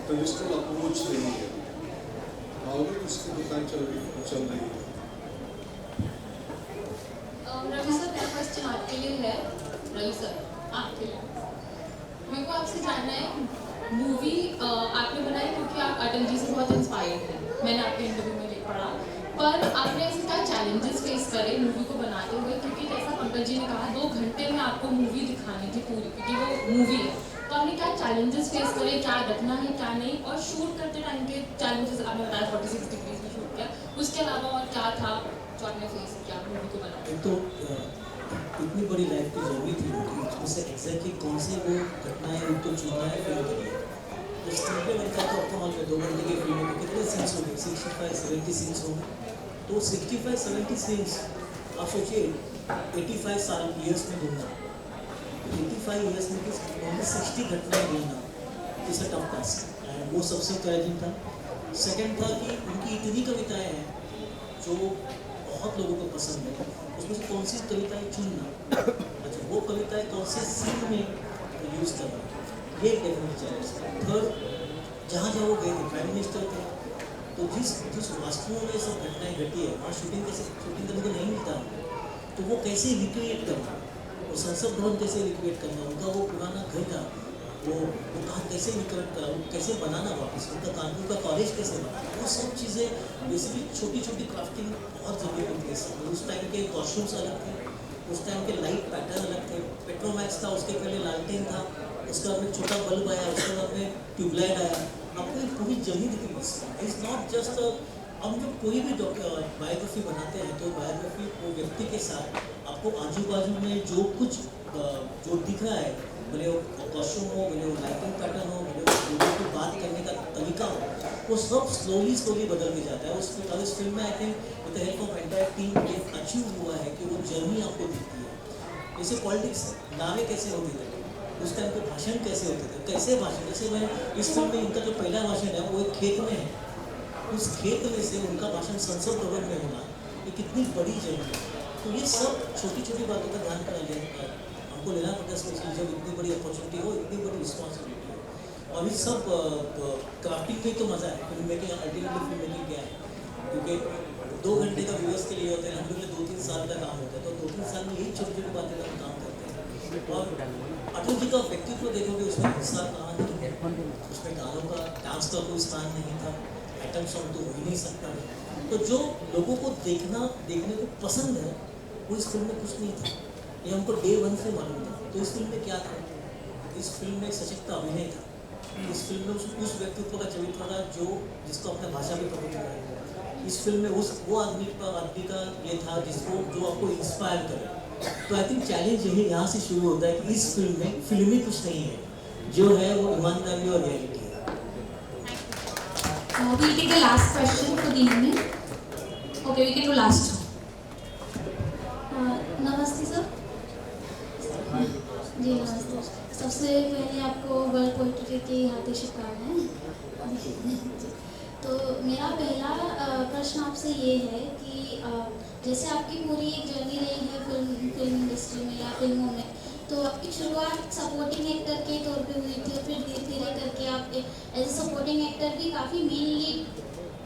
ट्रेडिशनल अप्रोच नहीं है, और भी उसकी दुकान चल रही है. रवि सर, मेरा क्वेश्चन आपके लिए है. रवि सर, आपके लिए मेरे को आपसे जानना है, मूवी आपने बनाई क्योंकि आप अटल जी से बहुत इंस्पायर्ड हैं, मैंने आपके इंटरव्यू में पढ़ा, पर आपने ऐसे क्या चैलेंजेस फेस करे मूवी को बनाते हुए? क्योंकि जैसा पंकज जी ने कहा 2 घंटे में आपको मूवी दिखानी थी पूरी, क्योंकि वो मूवी है, तो आपने क्या चैलेंजेस फेस करे, क्या रखना है क्या नहीं, और शूट करते टाइम के चैलेंजेस आपने बताया 46 डिग्रीज में शूट किया, उसके अलावा और क्या था जो आपने फेस किया मूवी को बनाते? एक तो इतनी बड़ी लाइफ की जरूरी थी कि उसमें से एग्जैक्टली कौन से वो घटनाएं उनको चुनना है फिल्म के लिए. तो स्क्रीन पे मैंने कहा था आपको मालूम है 2 घंटे की फिल्म में कितने सीन्स होंगे, 65-70 सीन्स होंगे. तो 65-70 सीन्स आप सोचिए 85 साल ईयर्स में ढूंढना, 85 ईयर्स में 60 घटनाएं ढूंढना is a tough task, and वो सबसे चैलेंजिंग था। सेकंड था कि उनकी इतनी कविताएं हैं जो बहुत लोगों को पसंद है, उसमें से कौन सी कविताएं चुनना, अच्छा वो कविताएं कौन से सीन में यूज़ करना, ये एक डेफिनेट चैलेंज था। थर्ड, जहाँ जहाँ वो गए थे, प्राइम मिनिस्टर थे, तो जिस वास्तुओं में सब घटनाएं घटी है वहाँ शूटिंग करने को नहीं मिलता, तो वो कैसे रिक्रिएट करना, वो संसद भवन कैसे रिक्रिएट करना, उनका वो पुराना घर था वो कहाँ कैसे रिक्रिएट करा, वो कैसे बनाना वापस, उनका कानपुर का कॉलेज कैसे बनाना, वो सब चीज़ें बेसिकली छोटी छोटी क्राफ्टिंग बहुत ज़रूरी होती है। उस टाइम के कॉस्ट्यूम्स अलग थे, उस टाइम के लाइट पैटर्न अलग थे। पेट्रोमैक्स था, उसके पहले लालटेन था, उसके बाद में छोटा बल्ब आया, उसके बाद में ट्यूबलाइट आया, आपको एक पूरी जर्नी दिख रही है। इट्स नॉट जस्ट हम जब कोई भी बायोग्राफी बनाते हैं तो बायोग्राफी वो व्यक्ति के साथ आपको आजू बाजू में जो कुछ जो दिख रहा है, भले वो कॉस्ट्यूम हो, भले वो लाइटिंग पैटर्न हो, भले वो लोगों की बात करने का तरीका हो, वो सब स्लोली बदल के जाता है। उस फिल्म में I think with the help of entire team ये अचीव हुआ है कि वो जर्नी आपको दिखती है। जैसे पॉलिटिक्स नारे कैसे होते थे, उस टाइम पे भाषण कैसे होते थे, कैसे भाषण, जैसे मैं इस फिल्म में इनका जो पहला भाषण है वो एक खेत में है, उस खेत में से उनका भाषण संसद भवन में होना, ये कितनी बड़ी जर्नी है। तो ये सब छोटी छोटी बातों का ध्यान हमको लेना पड़ता है, स्पेशली जब इतनी बड़ी अपॉर्चुनिटी हो, इतनी बड़ी रिस्पॉन्सिबिलिटी हो। और इस सब क्राफ्टिंग में तो मज़ा है, film making ultimately film making क्या है, क्योंकि 2 घंटे का व्यूअर्स के लिए होते हैं, हम लोग 2-3 साल का काम होता है, तो 2-3 साल में यही छोटी छोटी बातें का हम काम करते हैं। और अटल जी का व्यक्तित्व देखोगे, उसमें हिस्सा कहाँ नहीं है, उसमें गानों का डांस का कोई स्थान नहीं था, आइटम सॉन्ग तो हो ही नहीं सकता। तो जो लोगों को देखने को पसंद है वो इस फिल्म में कुछ नहीं था, ये हमको डे 1 से मालूम था। तो इस फिल्म में क्या था, इस फिल्म में सशक्त अभिनय था, इस फिल्म में उस व्यक्तित्व का चरित्र था जिसको अपने भाषा में पकड़ है। इस फिल्म में वो आदमी का ये था जो आपको इंस्पायर करे। तो आई थिंक चैलेंज यही यहाँ से शुरू होता है कि इस फिल्म में फिल्मी कुछ नहीं है, जो है वो ईमानदारी और रियलिटी है। We'll take the last question for the evening. Okay, we can do last. नमस्ते सर। जी नमस्ते। सबसे पहले आपको वर्ल्ड पोएट्री की हार्दिक शुभकामनाएं। तो मेरा पहला प्रश्न आपसे ये है कि जैसे आपकी पूरी एक जर्नी रही है फिल्म इंडस्ट्री में या फिल्मों में, तो आपकी शुरुआत सपोर्टिंग एक्टर के तौर पे हुई थी और फिर धीरे धीरे करके आप एज ए सपोर्टिंग एक्टर भी काफ़ी मेन लीड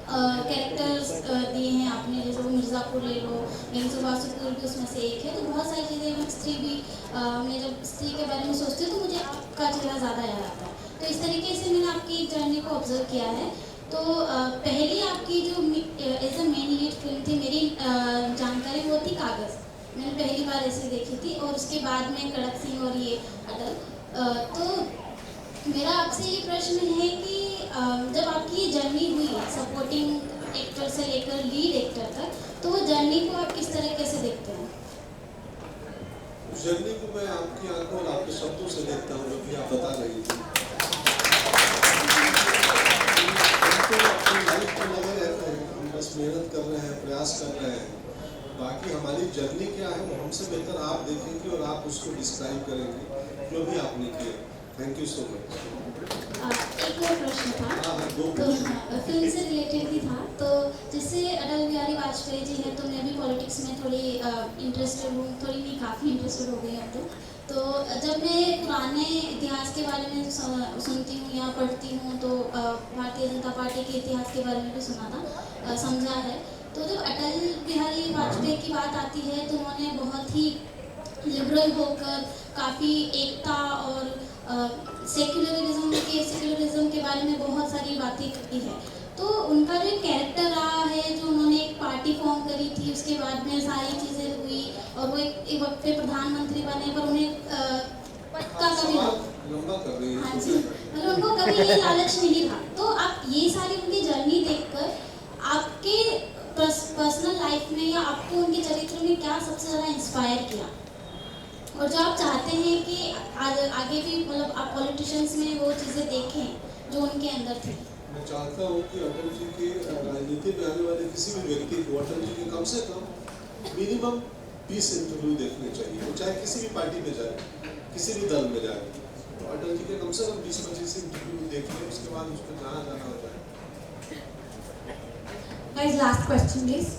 कैरेक्टर्स दिए हैं आपने, जैसे वो मिर्ज़ापुर ले लो, गैंग्स ऑफ वासेपुर भी उसमें से एक है। तो बहुत सारी चीज़ें मैं स्त्री भी मैं जब स्त्री के बारे में सोचती हूँ तो मुझे आपका चेहरा ज़्यादा याद आता है। तो इस तरीके से मैंने आपकी जर्नी को ऑब्जर्व किया है। तो पहली आपकी जो as a main lead film थी, मेरी जानकारी वो थी कागज़, मैंने पहली बार ऐसे देखी थी, और उसके बाद में कड़क सिंह और ये अटल। तो मेरा आपसे ये प्रश्न है कि जब आपकी ये जर्नी हुई सपोर्टिंग एक्टर से लेकर लीड एक्टर तक, तो वो जर्नी को आप किस तरीके से देखते हैं? जर्नी को मैं आपकी आंखों और आपके शब्दों से देखता हूँ, जो भी आप बता रही थी। तो अपनी लाइफ में लगे रहते हैं, हम बस मेहनत कर रहे हैं, प्रयास कर रहे हैं। बाकी हमारी जर्नी क्या है वो हमसे बेहतर आप देखेंगे और आप उसको डिस्क्राइब करेंगे, जो भी आपने किया। Thank you so much. एक और प्रश्न था, तो फिल्म से रिलेटेड भी था। तो जैसे अटल बिहारी वाजपेयी जी हैं, तो मैं भी पॉलिटिक्स में थोड़ी इंटरेस्टेड हूँ, थोड़ी नहीं काफ़ी इंटरेस्टेड हो गई अब तो जब मैं पुराने इतिहास के बारे में सुनती हूँ या पढ़ती हूँ, तो भारतीय जनता पार्टी के इतिहास के बारे में भी सुना था, समझा है। तो जब अटल बिहारी वाजपेयी की बात आती है तो उन्होंने बहुत ही लिबरल होकर काफ़ी एकता और सेक्युलरिज्म के बारे में बहुत सारी बातें की है। तो उनका जो कैरेक्टर रहा है, जो उन्होंने एक पार्टी फॉर्म करी थी, उसके बाद में सारी चीज़ें हुई और वो एक वक्त पे प्रधानमंत्री बने, पर उन्हें का कभी हाँ जी, मतलब उनको कभी ये लालच नहीं था। तो आप ये सारी उनकी जर्नी देखकर आपके पर्सनल लाइफ में या आपको उनके चरित्र में क्या सबसे ज़्यादा इंस्पायर किया, और जो आप चाहते हैं कि आगे भी मतलब आप पॉलिटिशियंस में वो चीज़ें देखें जो उनके अंदर थी? मैं चाहता हूँ कि अटल जी की राजनीति में आने वाले किसी भी व्यक्ति को अटल जी की कम से कम मिनिमम 20 इंटरव्यू देखने चाहिए, वो चाहे किसी भी पार्टी में जाए, किसी भी दल में जाए। तो अटल जी के कम से कम 20-25 इंटरव्यू देखिए, उसके बाद उसको जहाँ जाना हो जाए। Guys, last question please.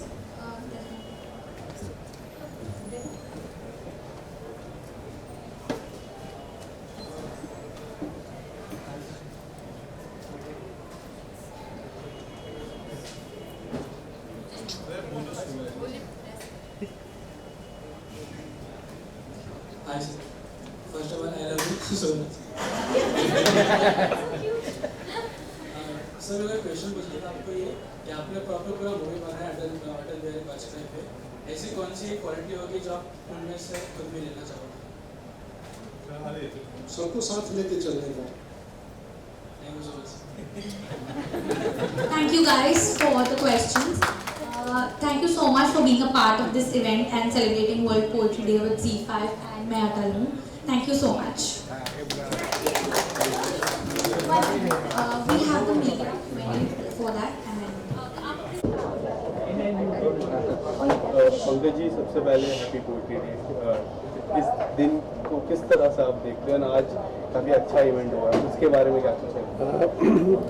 Hi sir. First of all, I love you so much. Sir, मेरा क्वेश्चन पूछना था आपको ये कि आपने प्रॉपर पूरा मूवी बनाया अटल बिहारी वाजपेयी पे, ऐसी कौन सी क्वालिटी होगी जो आप उनमें से खुद भी लेना चाहोगे? सबको साथ लेके चलने का। Thank you so much. Thank you guys for all the questions. Thank you so much for being a part of this event and celebrating World Poetry Day with ZEE5 and मैं अटल हूँ. Thank you so much. We have the media for that and Pankaj ji, सबसे पहले happy poetry day. इस दिन को किस तरह से आप देखते हैं? आज काफ़ी अच्छा इवेंट हुआ है, उसके बारे में क्या सोचें?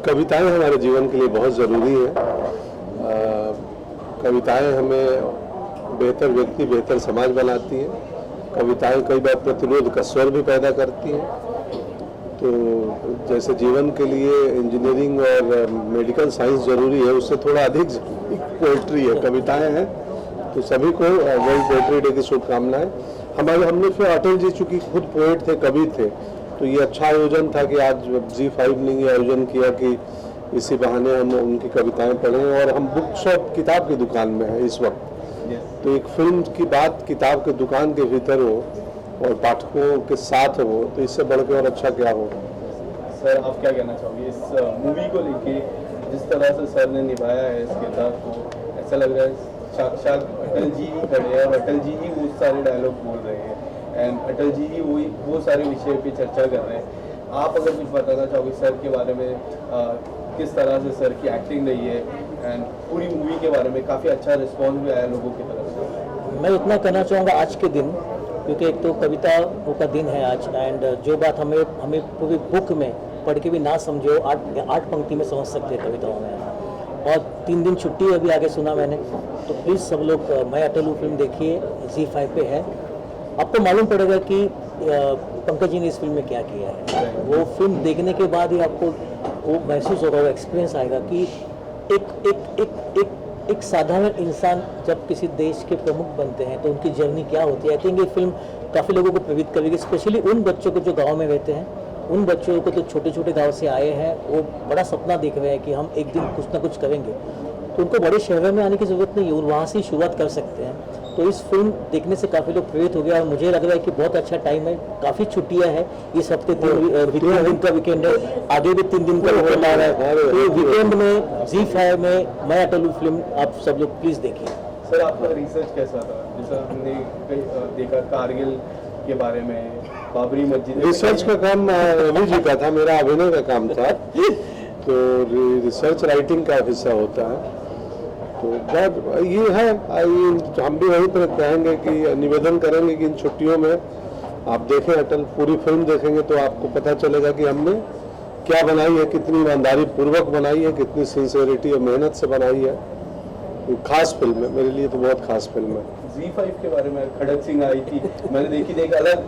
कविताएं हमारे जीवन के लिए बहुत ज़रूरी है। कविताएं हमें बेहतर व्यक्ति, बेहतर समाज बनाती हैं। कविताएं कई बार प्रतिरोध का स्वर भी पैदा करती हैं। तो जैसे जीवन के लिए इंजीनियरिंग और मेडिकल साइंस ज़रूरी है, उससे थोड़ा अधिक पोएट्री है, कविताएं हैं। तो सभी को वर्ल्ड पोएट्री डे की शुभकामनाएं। हमने फिर अटल जी चूँकि खुद पोएट थे, कवि थे, तो ये अच्छा आयोजन था कि आज ZEE5 ने ये आयोजन किया कि इसी बहाने हम उनकी कविताएं पढ़ें। और हम बुक शॉप किताब की दुकान में हैं इस वक्त, तो एक फिल्म की बात किताब के दुकान के भीतर हो और पाठकों के साथ हो, तो इससे बढ़ के और अच्छा क्या हो। सर, आप क्या कहना चाहोगे इस मूवी को लेके? जिस तरह से सर ने निभाया है इस किरदार को, ऐसा लग रहा है साक्षात अटल जी ही खड़े हैं और अटल जी ही वो सारे डायलॉग बोल रहे हैं एंड अटल जी ही वो सारे विषय पे चर्चा कर रहे हैं। आप अगर कुछ बताना चाहोगे सर के बारे में, किस तरह से सर की एक्टिंग रही है एंड पूरी मूवी के बारे में? काफ़ी अच्छा रिस्पॉन्स भी आया लोगों की तरफ से। मैं उतना कहना चाहूँगा आज के दिन, क्योंकि एक तो कविताओं का दिन है आज, एंड जो बात हमें पूरी बुक में पढ़ के भी ना समझो, आठ पंक्ति में समझ सकते हैं कविताओं में। और 3 दिन छुट्टी है अभी आगे सुना मैंने, तो प्लीज़ सब लोग मैं अटल हूँ फिल्म देखिए, ZEE5 पे है। आपको मालूम पड़ेगा कि पंकज जी ने इस फिल्म में क्या किया है। वो फिल्म देखने के बाद ही आपको वो महसूस होगा, वो एक्सपीरियंस आएगा कि एक साधारण इंसान जब किसी देश के प्रमुख बनते हैं तो उनकी जर्नी क्या होती है। आई थिंक ये फिल्म काफ़ी लोगों को प्रेरित करेगी, स्पेशली उन बच्चों को जो गांव में रहते हैं, उन बच्चों को तो छोटे छोटे गांव से आए हैं, वो बड़ा सपना देख रहे हैं कि हम एक दिन कुछ ना कुछ करेंगे, तो उनको बड़े शहरों में आने की ज़रूरत नहीं है, वहाँ से ही शुरुआत कर सकते हैं। तो इस फिल्म देखने से काफ़ी लोग प्रेरित हो गया और मुझे लग रहा है कि बहुत अच्छा टाइम है। काफ़ी छुट्टियाँ हैं इस हफ्ते, 3 दिन का वीकेंड है, आगे भी 3 दिन का वीकेंड आ रहा है। तो वीकेंड में ZEE5 में मैं अटल हूँ फिल्म आप सब लोग प्लीज़ देखिए। सर, आपका रिसर्च कैसा था? जैसा हमने देखा कारगिल के बारे में, बाबरी मस्जिद। रिसर्च का काम रवि जी का था, मेरा अभिनय का काम था। तो रिसर्च राइटिंग का हिस्सा होता है। तो ये है, हम भी वहीं पर कहेंगे कि निवेदन करेंगे कि इन छुट्टियों में आप देखें अटल, पूरी फिल्म देखेंगे तो आपको पता चलेगा कि हमने क्या बनाई है, कितनी ईमानदारी पूर्वक बनाई है, कितनी सिंसियरिटी और मेहनत से बनाई है। खास फिल्म है, मेरे लिए तो बहुत खास फिल्म है। ZEE5 के बारे में खड़क सिंह आई थी, मैंने देखी, अलग